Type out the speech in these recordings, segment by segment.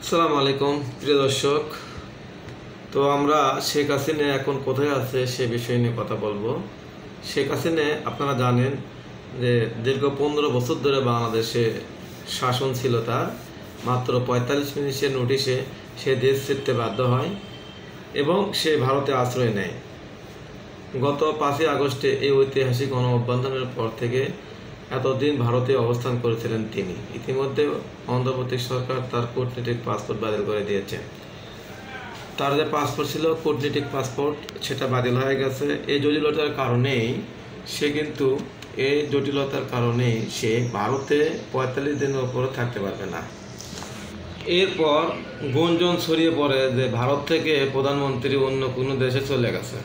আসসালামু আলাইকুম প্রিয় দর্শক। তো আমরা শেখ হাসিনা এখন কোথায় আছে সে বিষয় নিয়ে কথা বলবো। শেখ হাসিনা আপনারা জানেন যে দীর্ঘ 15 বছর ধরে বাংলাদেশে শাসন ছিল তার। মাত্র 45 মিনিটের নোটিশে সে দেশ ছেড়তে বাধ্য হয় এবং সে ভারতে আশ্রয় নেয়। গত 5ই আগস্টে এই ঐতিহাসিক গণ অভ্যুত্থানের পর থেকে এতদিন ভারতে অবস্থান করেছিলেন তিনি। ইতিমধ্যে অন্ধ্রপ্রদেশ সরকার তার কূটনৈতিক পাসপোর্ট বাতিল করে দিয়েছে। তার যে পাসপোর্ট ছিল কূটনৈতিক পাসপোর্ট, সেটা বাতিল হয়ে গেছে। এই জটিলতার কারণেই সে ভারতে 45 দিনের উপরে থাকতে পারবে না। এরপর গুঞ্জন ছড়িয়ে পড়ে যে ভারত থেকে প্রধানমন্ত্রী অন্য কোনো দেশে চলে গেছে।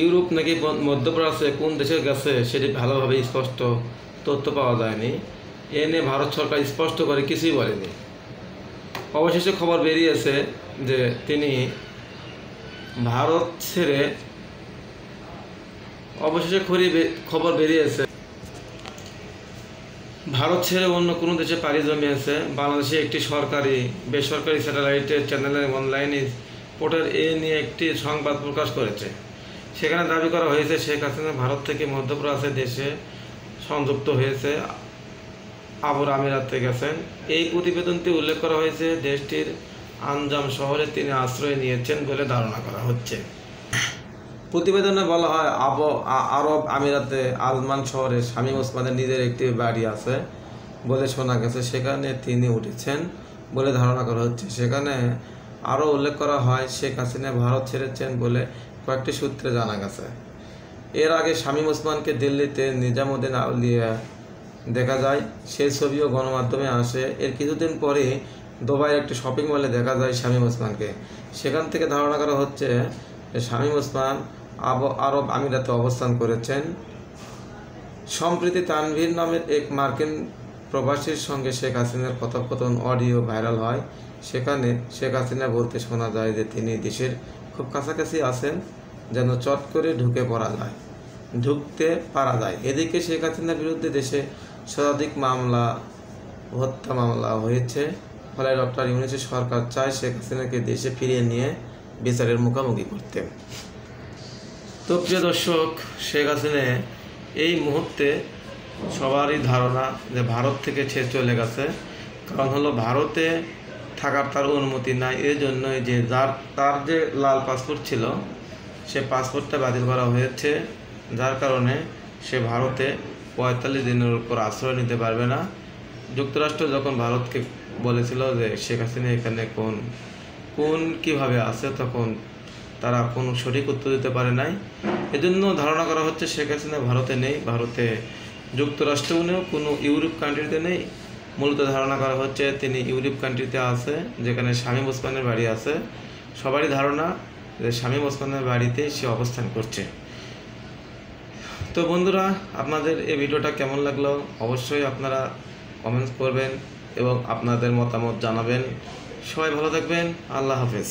ইউরোপ নাকি মধ্যপ্রাচ্যে কোন দেশে গেছে সেটি ভালোভাবে স্পষ্ট তথ্য পাওয়া যায়নি। এ নিয়ে ভারত সরকার স্পষ্ট করে কিছুই বলেনি। অবশেষে খবর বেরিয়েছে যে তিনি ভারত ছেড়ে অন্য কোনো দেশে পাড়ি জমিয়েছে। বাংলাদেশে একটি বেসরকারি স্যাটেলাইটের চ্যানেলের অনলাইন পোর্টাল এ নিয়ে একটি সংবাদ প্রকাশ করেছে। সেখানে দাবি করা হয়েছে শেখ হাসিনা ভারত থেকে মধ্যপ্রাচ্যের দেশে সংযুক্ত হয়েছে আরব আমিরাতে গেছেন। এই প্রতিবেদনটি উল্লেখ করা হয়েছে দেশটির আনজাম শহরে তিনি আশ্রয় নিয়েছেন বলে ধারণা করা হচ্ছে। প্রতিবেদনে বলা হয় আরব আমিরাতে আজমান শহরে শামীম ওসমানের নিজের একটি বাড়ি আছে বলে শোনা গেছে, সেখানে তিনি উঠেছেন বলে ধারণা করা হচ্ছে। সেখানে আরও উল্লেখ করা হয় শেখ হাসিনা ভারত ছেড়েছেন বলে কয়েকটি সূত্রে জানা গেছে। এর আগে শামীম ওসমানকে দিল্লিতে নিজামুদ্দিন আউলিয়া দেখা যায়, সেই ছবিও গণমাধ্যমে আসে। এর কিছুদিন পরে দুবাইয়ের একটি শপিং মলে দেখা যায় শামীম ওসমানকে। সেখান থেকে ধারণা করা হচ্ছে যে শামীম ওসমান আরব আমিরাতে অবস্থান করেছেন। সম্প্রতি তানভীর নামের এক মার্কিন প্রবাসীর সঙ্গে শেখ হাসিনার কথোপকথন অডিও ভাইরাল হয়। সেখানে শেখ হাসিনা বলতে শোনা যায় যে তিনি দেশের খুব কাছাকাছি আছেন, যেন চট করে ঢুকতে পারা যায়। এদিকে শেখ হাসিনার বিরুদ্ধে দেশে শতাধিক হত্যা মামলা হয়েছে। ফলে ডক্টর ইউনূসের সরকার চায় শেখ হাসিনাকে দেশে ফিরিয়ে নিয়ে বিচারের মুখোমুখি করতে। তো প্রিয় দর্শক, শেখ হাসিনা এই মুহূর্তে সবারই ধারণা যে ভারত থেকে ছেড়ে চলে গেছে। কারণ হলো ভারতে থাকার তার অনুমতি নাই। এই জন্যই যে তার যে লাল পাসপোর্ট ছিল সে পাসপোর্টটা বাতিল করা হয়েছে, যার কারণে সে ভারতে 45 দিনের উপর আশ্রয় নিতে পারবে না। যুক্তরাষ্ট্র যখন ভারতকে বলেছিল যে শেখ হাসিনা এখানে কিভাবে আছে, তখন তারা কোনো সঠিক উত্তর দিতে পারে নাই। এজন্য ধারণা করা হচ্ছে শেখ হাসিনা ভারতে নেই, ভারতে যুক্তরাষ্ট্রেও নেই, কোনো ইউরোপ কান্ট্রিতে নেই। মূলত ধারণা করা হচ্ছে তিনি ইউরোপ কান্ট্রিতে আছে, যেখানে শামীম ওসমানের বাড়ি আছে। সবারই ধারণা যে শামীম ওসমানের বাড়িতে সে অবস্থান করছে। তো বন্ধুরা, আপনাদের এই ভিডিওটা কেমন লাগলো অবশ্যই আপনারা কমেন্টস করবেন এবং আপনাদের মতামত জানাবেন। সবাই ভালো থাকবেন। আল্লাহ হাফেজ।